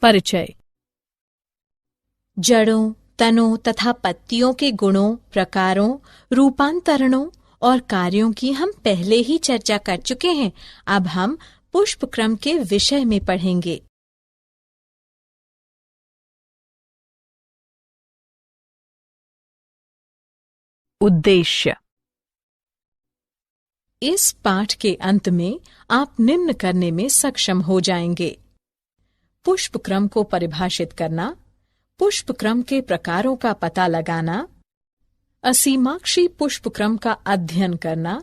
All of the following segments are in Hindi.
परिचय। जड़ों, तनों तथा पत्तियों के गुणों, प्रकारों, रूपांतरणों और कार्यों की हम पहले ही चर्चा कर चुके हैं। अब हम पुष्प क्रम के विषय में पढ़ेंगे। उद्देश्य। इस पाठ के अंत में आप निम्न करने में सक्षम हो जाएंगे: पुष्प क्रम को परिभाषित करना, पुष्प क्रम के प्रकारों का पता लगाना, असीमाक्षी पुष्प क्रम का अध्ययन करना,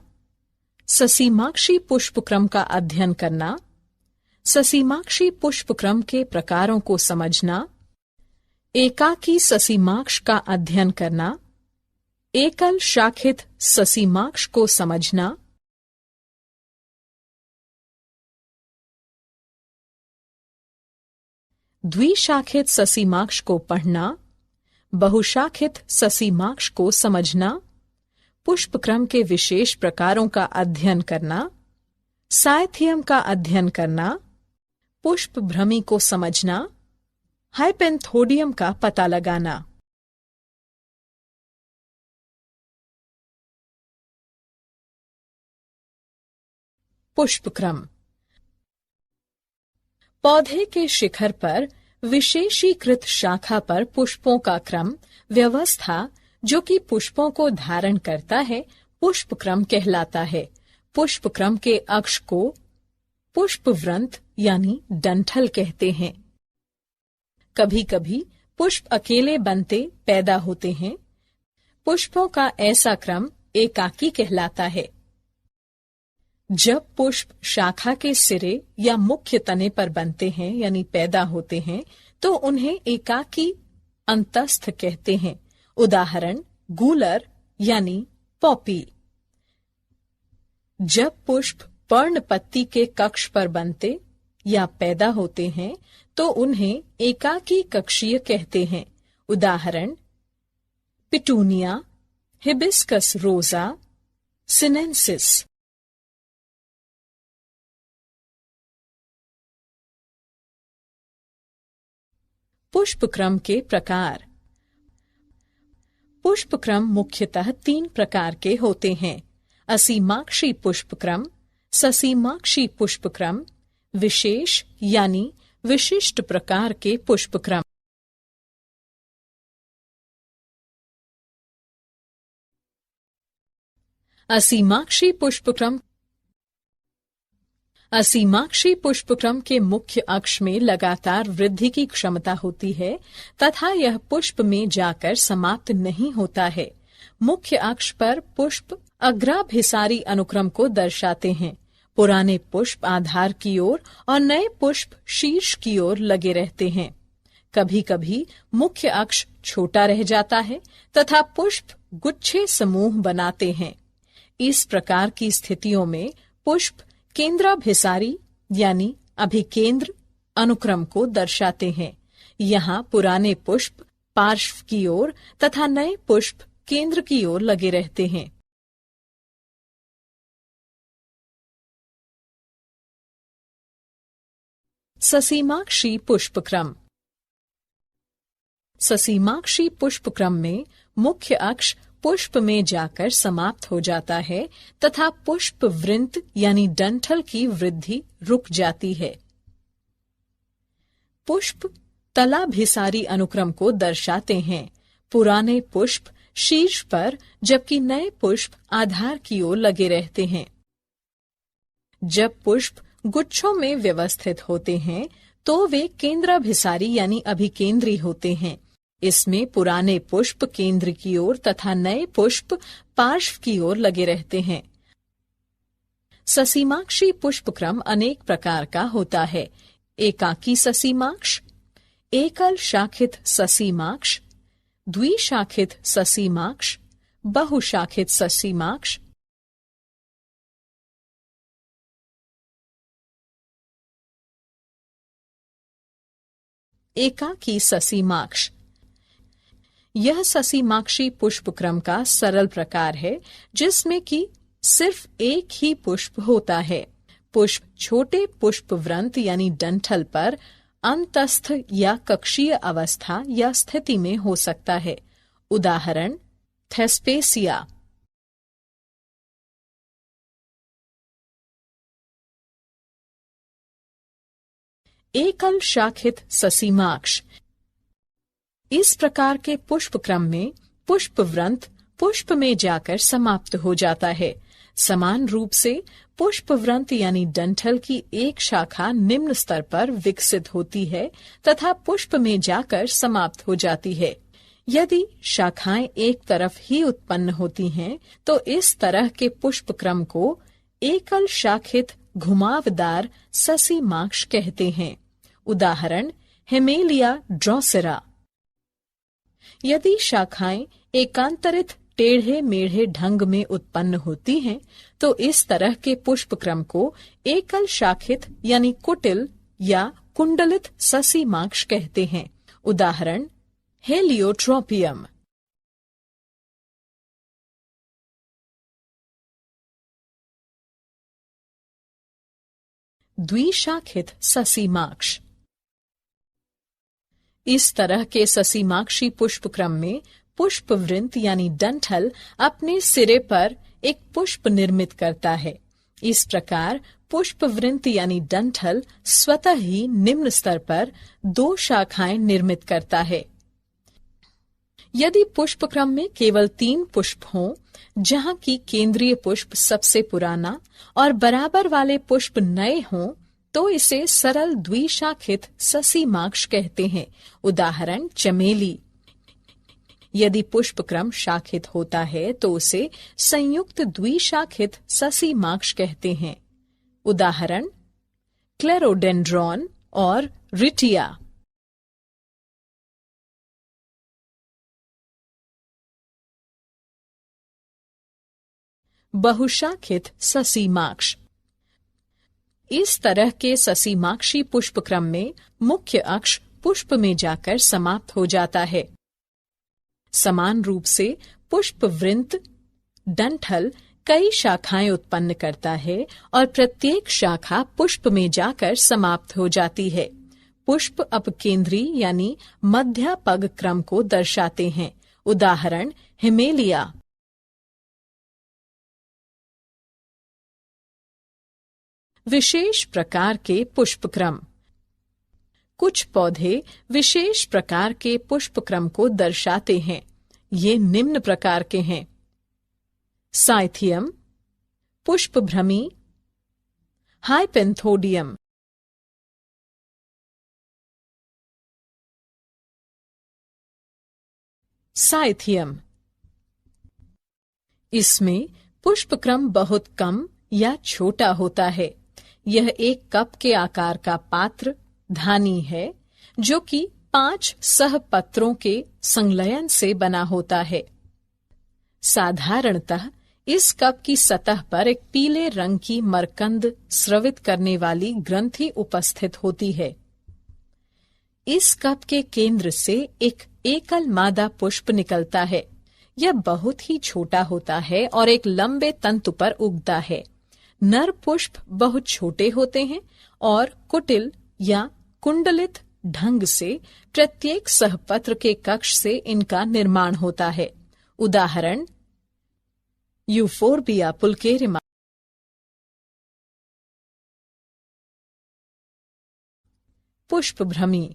ससीमाक्षी पुष्प क्रम का अध्ययन करना, ससीमाक्षी पुष्प क्रम के प्रकारों को समझना, एकाकी ससीमाक्ष का अध्ययन करना, एकल शाखित ससीमाक्ष को समझना, द्विशाखित ससीमाक्ष को पढ़ना, बहुशाखित ससीमाक्ष को समझना, पुष्प क्रम के विशेष प्रकारों का अध्ययन करना, साइथियम का अध्ययन करना, पुष्प भ्रमी को समझना, हाइपेंथोडियम का पता लगाना। पुष्प क्रम। पौधे के शिखर पर विशेषीकृत शाखा पर पुष्पों का क्रम व्यवस्था जो कि पुष्पों को धारण करता है, पुष्प क्रम कहलाता है। पुष्प क्रम के अक्ष को पुष्पवृंत यानी डंठल कहते हैं। कभी कभी पुष्प अकेले बनते पैदा होते हैं। पुष्पों का ऐसा क्रम एकाकी कहलाता है। जब पुष्प शाखा के सिरे या मुख्य तने पर बनते हैं यानी पैदा होते हैं, तो उन्हें एकाकी अंतस्थ कहते हैं। उदाहरण गूलर यानी पॉपी। जब पुष्प पर्णपत्ती के कक्ष पर बनते या पैदा होते हैं, तो उन्हें एकाकी कक्षीय कहते हैं। उदाहरण पिटूनिया, हिबिस्कस रोजा, सिनेंसिस। पुष्प क्रम के प्रकार। पुष्प क्रम मुख्यतः 3 प्रकार के होते हैं: असीमाक्षी पुष्प क्रम, ससीमाक्षी पुष्प क्रम, विशेष यानी विशिष्ट प्रकार के पुष्प क्रम। असीमाक्षी पुष्प क्रम। असीमाक्षी पुष्पक्रम के मुख्य अक्ष में लगातार वृद्धि की क्षमता होती है तथा यह पुष्प में जाकर समाप्त नहीं होता है। मुख्य अक्ष पर पुष्प अग्राभिसारी अनुक्रम को दर्शाते हैं। पुराने पुष्प आधार की ओर और नए पुष्प शीर्ष की ओर लगे रहते हैं। कभी कभी मुख्य अक्ष छोटा रह जाता है तथा पुष्प गुच्छे समूह बनाते हैं। इस प्रकार की स्थितियों में पुष्प केंद्राभिसारी यानी अभिकेंद्र अनुक्रम को दर्शाते हैं। यहाँ पुराने पुष्प पार्श्व की ओर तथा नए पुष्प केंद्र की ओर लगे रहते हैं। ससीमाक्षी पुष्पक्रम। ससीमाक्षी पुष्पक्रम में मुख्य अक्ष पुष्प में जाकर समाप्त हो जाता है तथा पुष्प वृंत यानी डंठल की वृद्धि रुक जाती है। पुष्प तलाभिसारी अनुक्रम को दर्शाते हैं। पुराने पुष्प शीर्ष पर जबकि नए पुष्प आधार की ओर लगे रहते हैं। जब पुष्प गुच्छों में व्यवस्थित होते हैं तो वे केंद्राभिसारी यानी अभिकेंद्री होते हैं। इसमें पुराने पुष्प केंद्र की ओर तथा नए पुष्प पार्श्व की ओर लगे रहते हैं। ससीमाक्षी पुष्पक्रम अनेक प्रकार का होता है: एकाकी ससीमाक्ष, एकल शाखित ससीमाक्ष, द्विशाखित ससीमाक्ष, बहुशाखित ससीमाक्ष। एकाकी ससीमाक्ष। यह ससीमाक्षी पुष्पक्रम का सरल प्रकार है जिसमें कि सिर्फ एक ही पुष्प होता है। पुष्प छोटे पुष्पवृंत यानी डंठल पर अंतस्थ या कक्षीय अवस्था या स्थिति में हो सकता है। उदाहरण थेस्पेसिया। एकल शाखित ससीमाक्ष। इस प्रकार के पुष्पक्रम में पुष्पवृंत पुष्प में जाकर समाप्त हो जाता है। समान रूप से पुष्पवृंत यानी डंठल की एक शाखा निम्न स्तर पर विकसित होती है तथा पुष्प में जाकर समाप्त हो जाती है। यदि शाखाएं एक तरफ ही उत्पन्न होती हैं, तो इस तरह के पुष्पक्रम को एकल शाखित घुमावदार ससीमाक्ष कहते हैं। उदाहरण हेमेलिया ड्रोसेरा। यदि शाखाएं एकांतरित टेढ़े मेढ़े ढंग में उत्पन्न होती हैं, तो इस तरह के पुष्पक्रम को एकल शाखित यानी कुटिल या कुंडलित ससीमाक्ष कहते हैं। उदाहरण हेलियोट्रोपियम। द्विशाखित ससीमाक्ष। इस तरह के ससीमाक्षी पुष्पक्रम में पुष्पवृंत यानी डंठल अपने सिरे पर एक पुष्प निर्मित करता है। इस प्रकार पुष्पवृंत यानी डंठल स्वतः ही निम्न स्तर पर दो शाखाएं निर्मित करता है। यदि पुष्पक्रम में केवल 3 पुष्प हों, जहां की केंद्रीय पुष्प सबसे पुराना और बराबर वाले पुष्प नए हों, तो इसे सरल द्विशाखित ससीमाक्ष कहते हैं। उदाहरण चमेली। यदि पुष्पक्रम शाखित होता है तो उसे संयुक्त द्विशाखित ससीमाक्ष कहते हैं। उदाहरण क्लेरोडेंड्रॉन और रिटिया। बहुशाखित ससीमाक्ष। इस तरह के ससीमाक्षी पुष्पक्रम में मुख्य अक्ष पुष्प में जाकर समाप्त हो जाता है। समान रूप से पुष्पवृंत डंठल कई शाखाएं उत्पन्न करता है और प्रत्येक शाखा पुष्प में जाकर समाप्त हो जाती है। पुष्प अपकेंद्री यानी मध्यपग क्रम को दर्शाते हैं। उदाहरण हिमेलिया। विशेष प्रकार के पुष्पक्रम। कुछ पौधे विशेष प्रकार के पुष्पक्रम को दर्शाते हैं। ये निम्न प्रकार के हैं: साइथियम, पुष्पभ्रमी, हाइपेंथोडियम। साइथियम। इसमें पुष्पक्रम बहुत कम या छोटा होता है। यह एक कप के आकार का पात्र धानी है जो कि 5 सहपत्रों के संलयन से बना होता है। साधारणतः इस कप की सतह पर एक पीले रंग की मरकंद स्रवित करने वाली ग्रंथि उपस्थित होती है। इस कप के केंद्र से एक एकल मादा पुष्प निकलता है। यह बहुत ही छोटा होता है और एक लंबे तंतु पर उगता है। नर पुष्प बहुत छोटे होते हैं और कुटिल या कुंडलित ढंग से प्रत्येक सहपत्र के कक्ष से इनका निर्माण होता है। उदाहरण यूफोर्बिया पुल्केरिमा। पुष्पभ्रमी।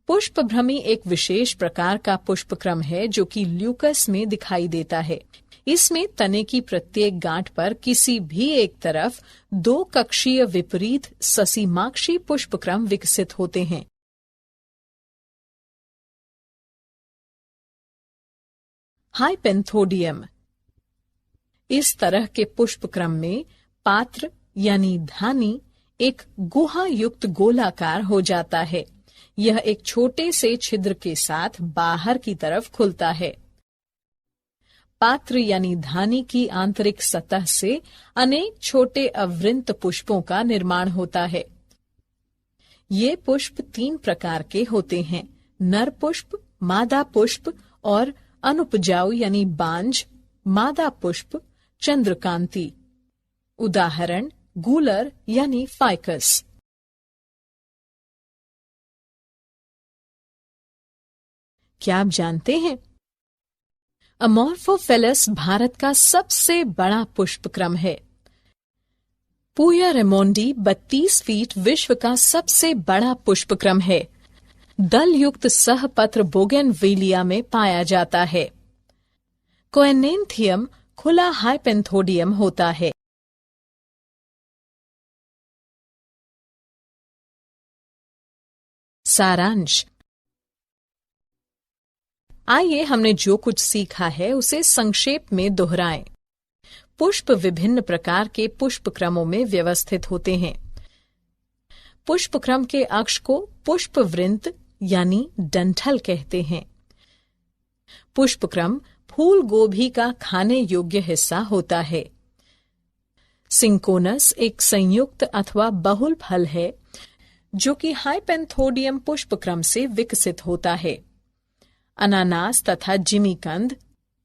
पुष्पभ्रमी एक विशेष प्रकार का पुष्पक्रम है जो कि ल्यूकस में दिखाई देता है। इसमें तने की प्रत्येक गांठ पर किसी भी एक तरफ 2 कक्षीय विपरीत ससीमाक्षी पुष्पक्रम विकसित होते हैं। हाइपेंथोडियम। इस तरह के पुष्पक्रम में पात्र यानी धानी एक गुहा युक्त गोलाकार हो जाता है। यह एक छोटे से छिद्र के साथ बाहर की तरफ खुलता है। पात्र यानी धानी की आंतरिक सतह से अनेक छोटे अवृंत पुष्पों का निर्माण होता है। ये पुष्प 3 प्रकार के होते हैं: नर पुष्प, मादा पुष्प और अनुपजाऊ यानी बांझ मादा पुष्प चंद्रकांति। उदाहरण गूलर यानी फाइकस। क्या आप जानते हैं? अमोर्फोफिलस भारत का सबसे बड़ा पुष्पक्रम है। पूया रेमोंडी 32 फीट विश्व का सबसे बड़ा पुष्पक्रम है। दल युक्त सहपत्र बोगेनविलिया में पाया जाता है। कोएनेंथियम खुला हाइपेंथोडियम होता है। सारांश। आइए हमने जो कुछ सीखा है उसे संक्षेप में दोहराएं। पुष्प विभिन्न प्रकार के पुष्पक्रमों में व्यवस्थित होते हैं। पुष्पक्रम के अक्ष को पुष्पवृंत यानी डंठल कहते हैं। पुष्पक्रम फूल गोभी का खाने योग्य हिस्सा होता है। सिंकोनस एक संयुक्त अथवा बहुल फल है जो कि हाइपेंथोडियम पुष्पक्रम से विकसित होता है। अनानास तथा जिमीकंद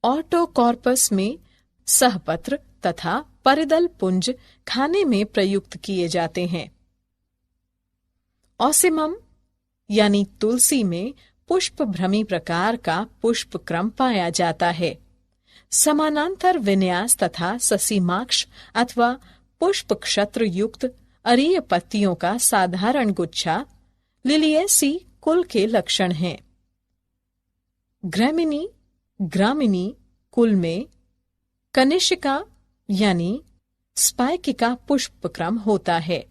ऑर्टोकॉर्पस में सहपत्र तथा परिदल पुंज खाने में प्रयुक्त किए जाते हैं। ऑसिमम यानी तुलसी में पुष्पभ्रमी प्रकार का पुष्पक्रम पाया जाता है। समानांतर विन्यास तथा ससीमाक्ष अथवा पुष्प क्षत्र युक्त अरीय पत्तियों का साधारण गुच्छा लिलिएसी कुल के लक्षण हैं। ग्रामिनी कुल में कनिष्का यानी स्पाइकिका पुष्पक्रम होता है।